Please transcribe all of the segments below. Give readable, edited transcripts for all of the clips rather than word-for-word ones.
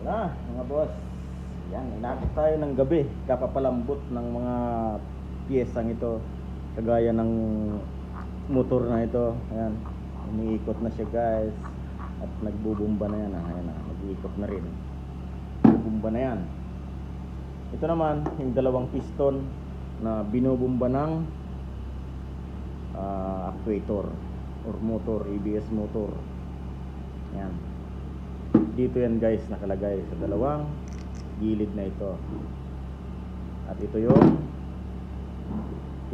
Wala, mga boss. Yan, inakit tayo ng gabi. Kapapalambot ng mga piyesang ito. Kagaya ng motor na ito. Ayan, umiikot na siya guys. At nagbubumba na yan. Ayan na, nag-iikot na rin. Bumba na yan. Ito naman, yung dalawang piston na binubumba ng actuator or motor, ABS motor. Yan. Dito yan guys nakalagay sa dalawang gilid na ito. At ito yung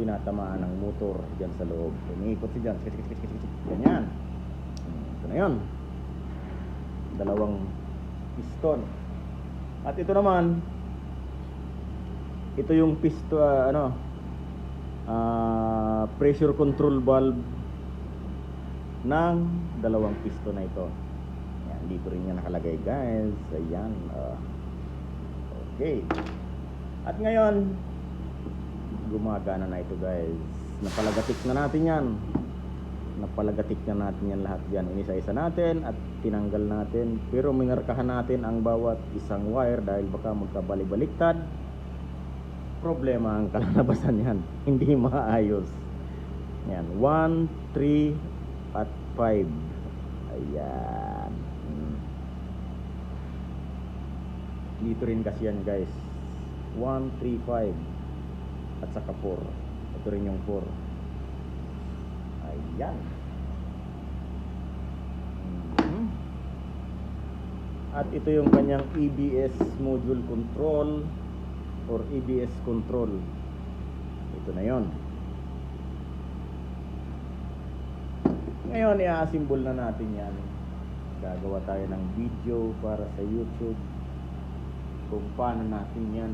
tinatamaan ng motor dyan sa loob. Umiikot siya dyan. Ganyan. Ito na yun. Dalawang piston. At ito naman, ito yung pressure control valve ng dalawang piston na ito. Ayan, dito rin yan nakalagay guys. Ayan. Okay. At ngayon, gumagana na ito guys. Napalagatik na natin yan. Napalagatik na natin yan lahat yan. Inisa-isa natin at tinanggal natin. Pero minarkahan natin ang bawat isang wire dahil baka magkabalik-baliktad. Problema ang kalalabasan yan. Hindi maayos. Yan. 1, 3 at 5. Ayan. Dito rin kasi yan guys. 1, 3, 5 at saka 4. Ito rin yung 4. Ayan. At ito yung kanyang ABS module control or ABS control. Ito na yon. Ngayon i-assemble na natin yan. Gagawa tayo ng video para sa YouTube kung paano natin yan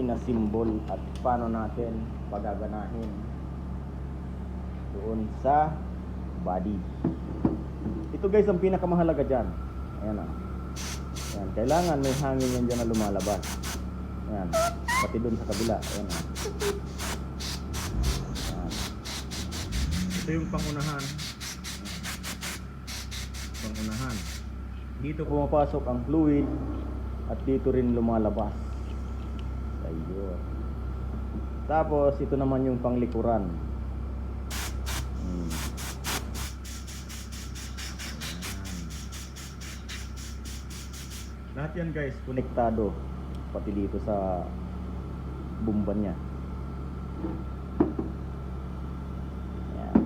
inassemble at paano natin pagaganahin doon sa body. Ito guys ang pinakamahalaga dyan. Ayan na. Ayan. Kailangan may hangin yan dyan na lumalabas. Ayan. Pati doon sa kabila. Ayan na. Ayan. Ito yung pangunahan. Pangunahan. Dito pumapasok ang fluid at dito rin lumalabas. Ayun. Tapos ito naman yung panglikuran. Lahat yan guys konektado pati dito sa bumba niya. Ayan.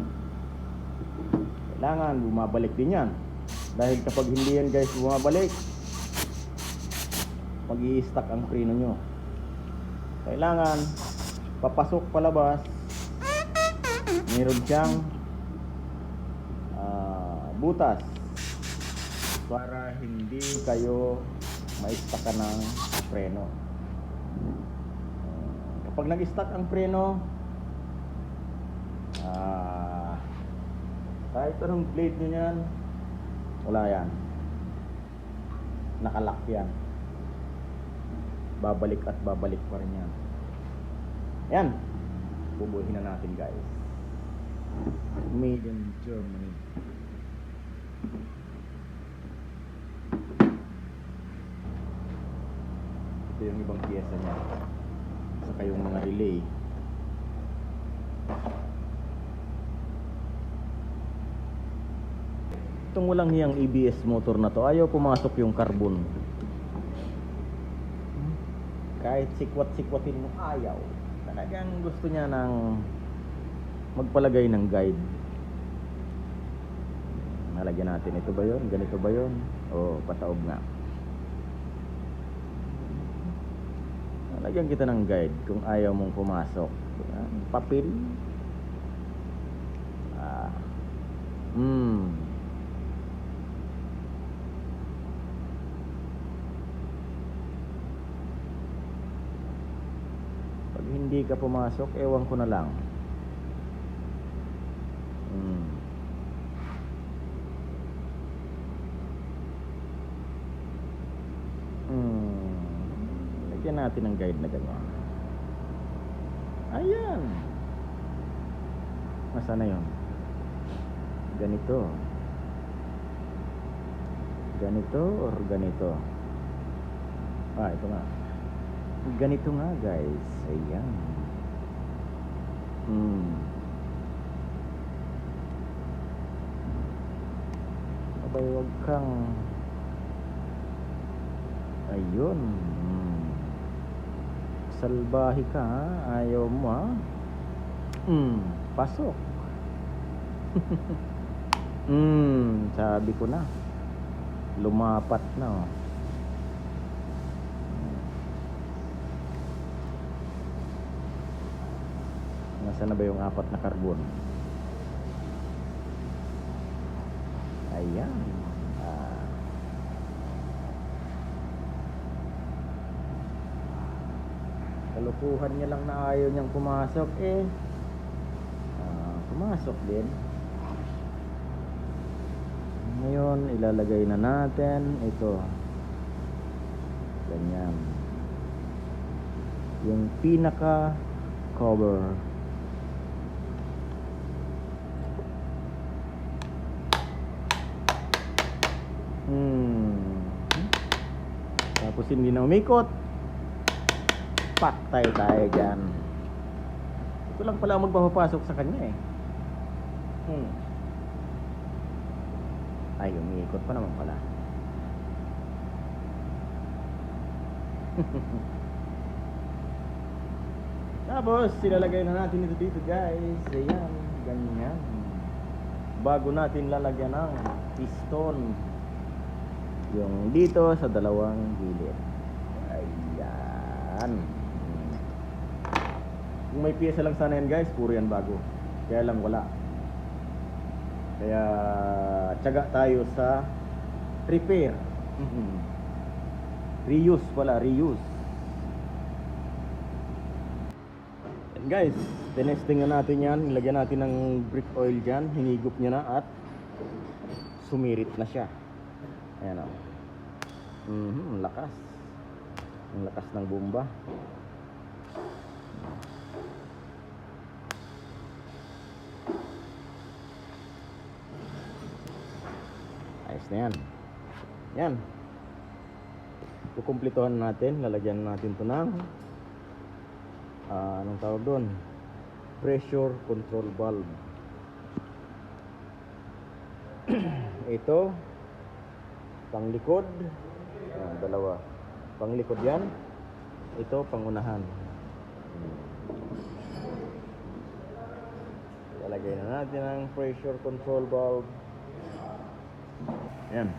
Kailangan bumabalik din yan dahil kapag hindi yan guys bumabalik, mag-i-stuck ang preno nyo. Kailangan papasok palabas, meron siyang butas para hindi kayo ma-stuck ng preno. Kapag nag-stuck ang preno, kahit anong plate nyo yan, wala yan, nakalock yan, babalik at babalik pa rin yan. Yan, bubuhin na natin guys. Made in Germany. Ito yung ibang piyesa niya, saka yung mga relay. Itong walang hiyang ABS motor na to, ayaw pumasok yung carbon. Kahit sikwat-sikwatin mo, ayaw. Talagang gusto niya ng magpalagay ng guide. Nalagyan natin, ito ba yun? Ganito ba yun? O pataob nga. Nalagyan kita ng guide kung ayaw mong pumasok. Papel. Pag hindi ka pumasok, ewan ko na lang. Lagyan natin ng guide na ganyan. Ayan. Nasaan na yun? Ganito. Ganito or ganito? Ito nga. Ganito nga guys. Ayan. Abay, wag kang ayun. Salbahe ka ha. Ayaw mo ha. Pasok. Sabi ko na. Lumapat na oh. Nasaan na ba yung apat na karbon? Ayan. Kalukuhan niya lang na ayaw niyang pumasok pumasok din. Ngayon ilalagay na natin ito. Ganyan. Yung pinaka cover. Tapos hindi na umikot. Patay tayo dyan. Ito lang pala magpapapasok sa kanya Ay, umiikot pa naman pala. Tapos silalagay na natin ito dito guys. Ayan, ganyan. Bago natin lalagyan ng piston yung dito sa dalawang gilid. Ayan. Kung may piyesa lang sana yan guys, puro yan bago. Kaya lang wala. Kaya tiyaga tayo sa repair. Reuse pala, reuse. And guys, tinesting na natin yan. Nilagyan natin ng brake oil dyan. Hinigop niya na at sumirit na siya. Ayan o. Lakas. Ang lakas ng bomba. Ayos na yan. Yan. Kukumplituhan natin. Lalagyan natin ito ng anong tawag doon? Pressure control valve. Ito panglikod. Dalawa. Panglikod yan. Ito pangunahan. Lalagay na natin ang pressure control valve. Ayan.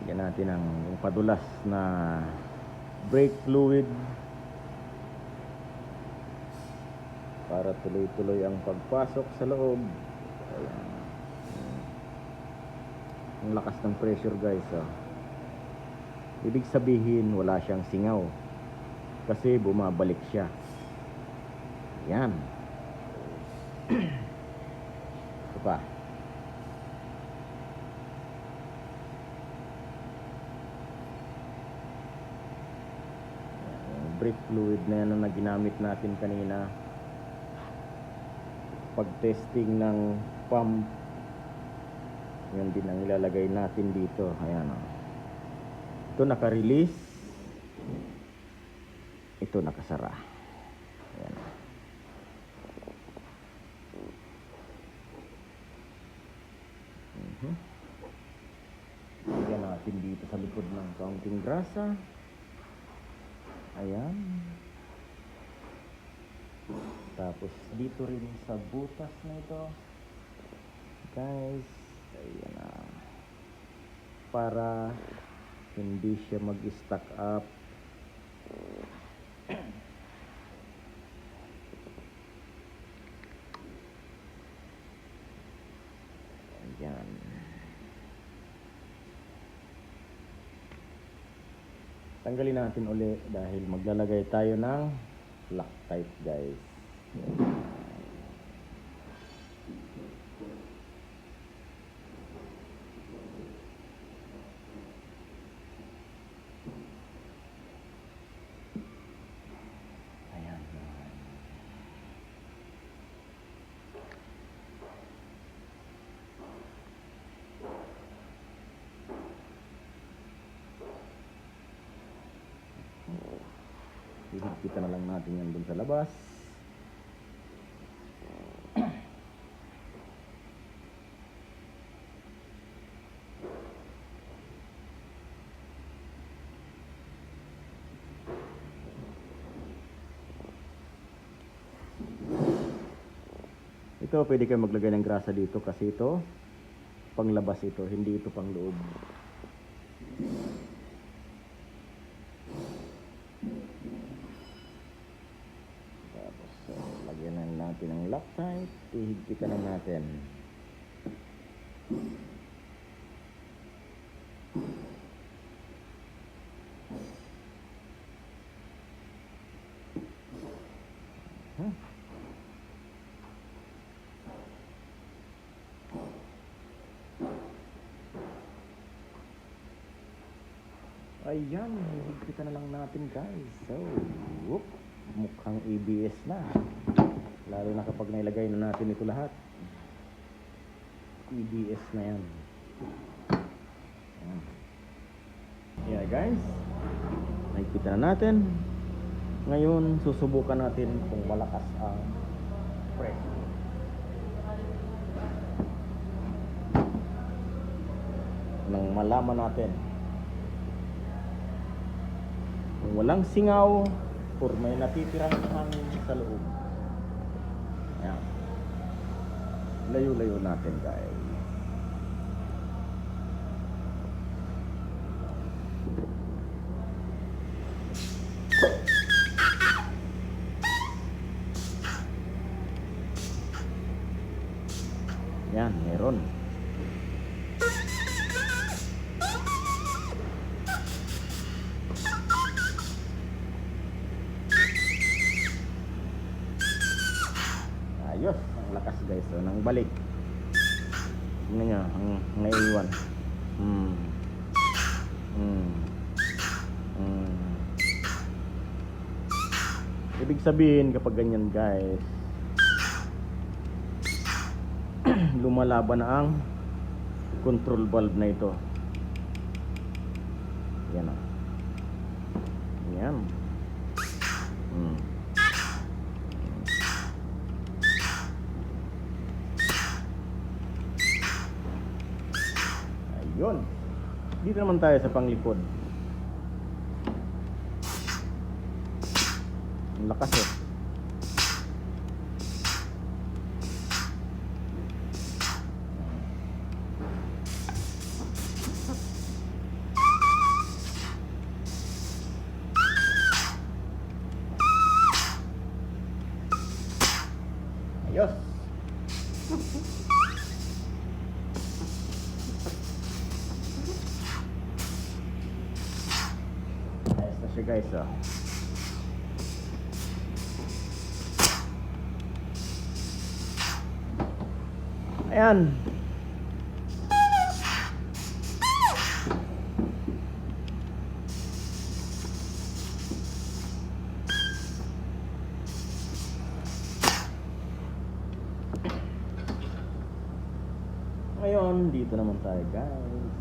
Lagyan natin ang padulas na brake fluid para tuloy-tuloy ang pagpasok sa loob. Ayan. Ang lakas ng pressure guys Ibig sabihin wala siyang singaw kasi bumabalik siya. Ayan. Ito pa. Brake fluid na yan na ginamit natin kanina pag testing ng pump. Yan din ang ilalagay natin dito. Ayan Ito naka-release. Ito nakasara. Ayan Lagyan natin dito sa likod ng counting grasa. Ayan. Tapos dito rin sa butas na ito guys. Ayan para hindi siya mag-stack up. Ayan. Tanggalin natin uli dahil maglalagay tayo ng Loctite guys. Ayan. Ihigpitan na lang natin yan dun sa labas. Ito, pwede kayo maglagay ng grasa dito kasi ito panglabas, ito hindi ito pang loob. Tapos lagyan na natin ng Loctite, ihigpitan na natin. Ayan, higpitan na lang natin guys. So, whoop, mukhang ABS na. Lalo na kapag nailagay na natin ito lahat. ABS na yan. Ayan. Yeah guys, higpitan na natin. Ngayon, susubukan natin kung malakas ang press. Nang malaman natin kung walang singaw or may natitirang hangin sa loob. Ayan. Layo-layo natin guys. Yan, meron. Ayos, ang lakas guys. So, nang balik. Tingnan nyo, ang naiiwan. Ibig sabihin kapag ganyan guys, lumalaban na ang control valve na ito. Yan o. Yan. Ayun. Dito naman tayo sa panglikod. Ang lakas eh. Ayos. Ayos na siya guys oh. Ayan. Ngayon, dito naman tayo guys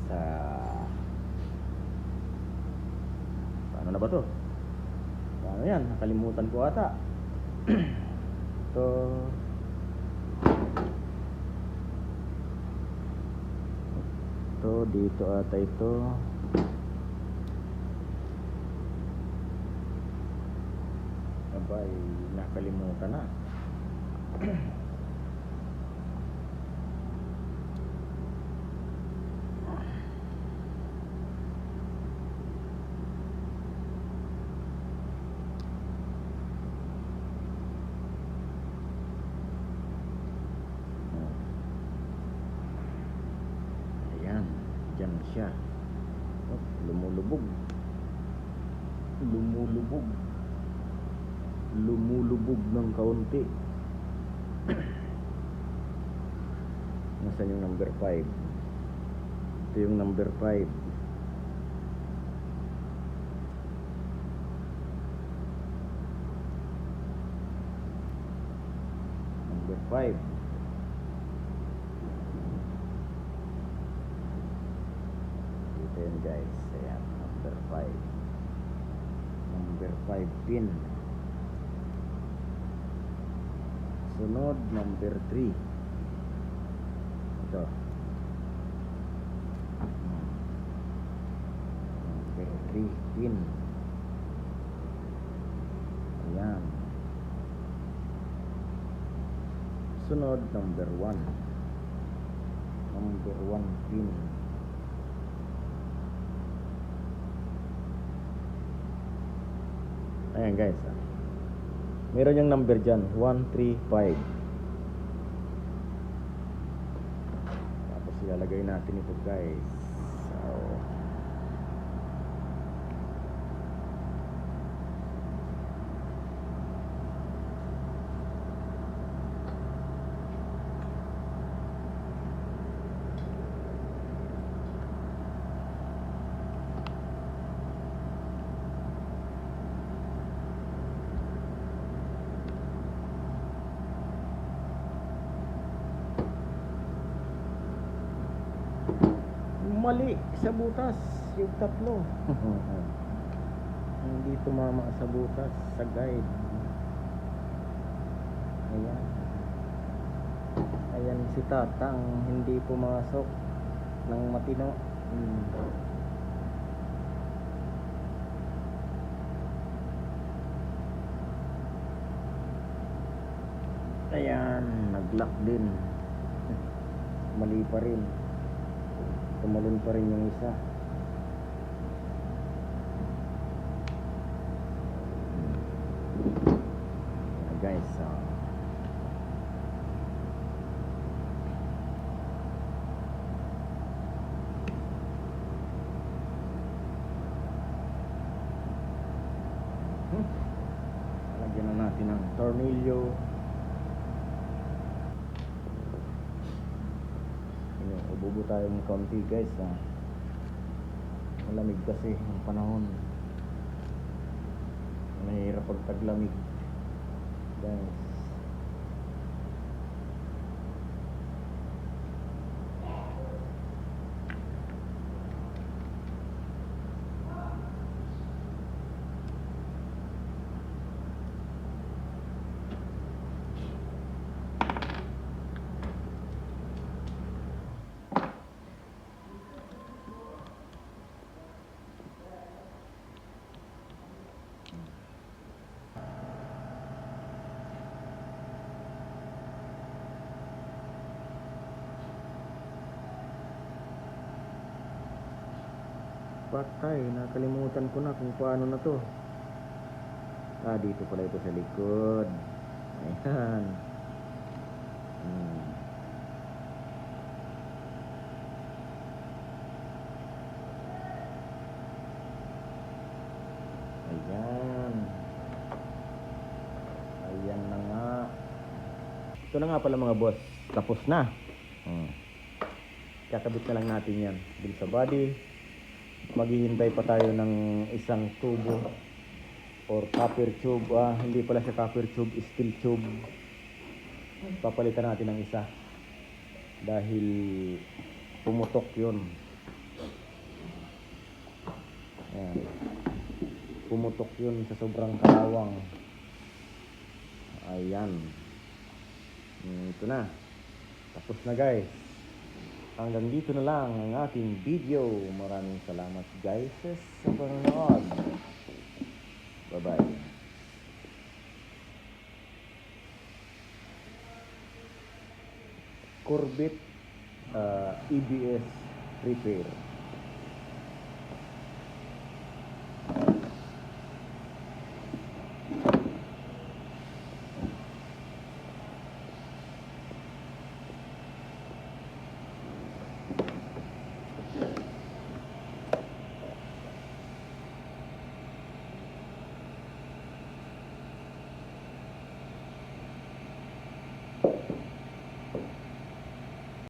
sa paano na ba to? Paano yan? Nakalimutan ko ata. Ito dito ata ito. Abay, nakalimutan na. Diyan siya. Oh, lumulubog. Lumulubog ng kaunti. Nasaan yung number 5? Ito yung number 5. Number 5. Ayan guys, ayan, number 5. number 5 pin. Sunod, number 3. Ito. Number 3 pin. Ayan. Sunod, number 1. Number 1 pin. Ayan guys, meron yung number dyan, 135. Tapos ilalagay natin ito guys. So, mali sa butas yung tatlo. Hindi tumama sa butas sa guide. Ayan. Ayan si Tatang hindi pumasok ng matino. Ayan, nag-lock din. Mali pa rin. Tumalon pa rin yung isa. Guys, lagyan na natin ng tornilyo. Ububo tayong konti guys, malamig kasi ang panahon, mahirap pag taglamig guys. Patay, nakalimutan ko na kung paano na to. Dito pala ito sa likod. Ayan. Ayan. Ayan na nga. Ito na nga pala mga boss. Tapos na. Kakabit na lang natin yan dun sa body. Maghihintay pa tayo ng isang tubo or copper tube. Hindi pala siya copper tube, steel tube. Papalitan natin ng isa dahil pumutok yun. Ayan. Pumutok yun sa sobrang kalawang. Ayan. Ito na. Tapos na guys. Hanggang dito na lang ang ating video. Maraming salamat guys sa panonood. Bye bye. Corvette EBS repair.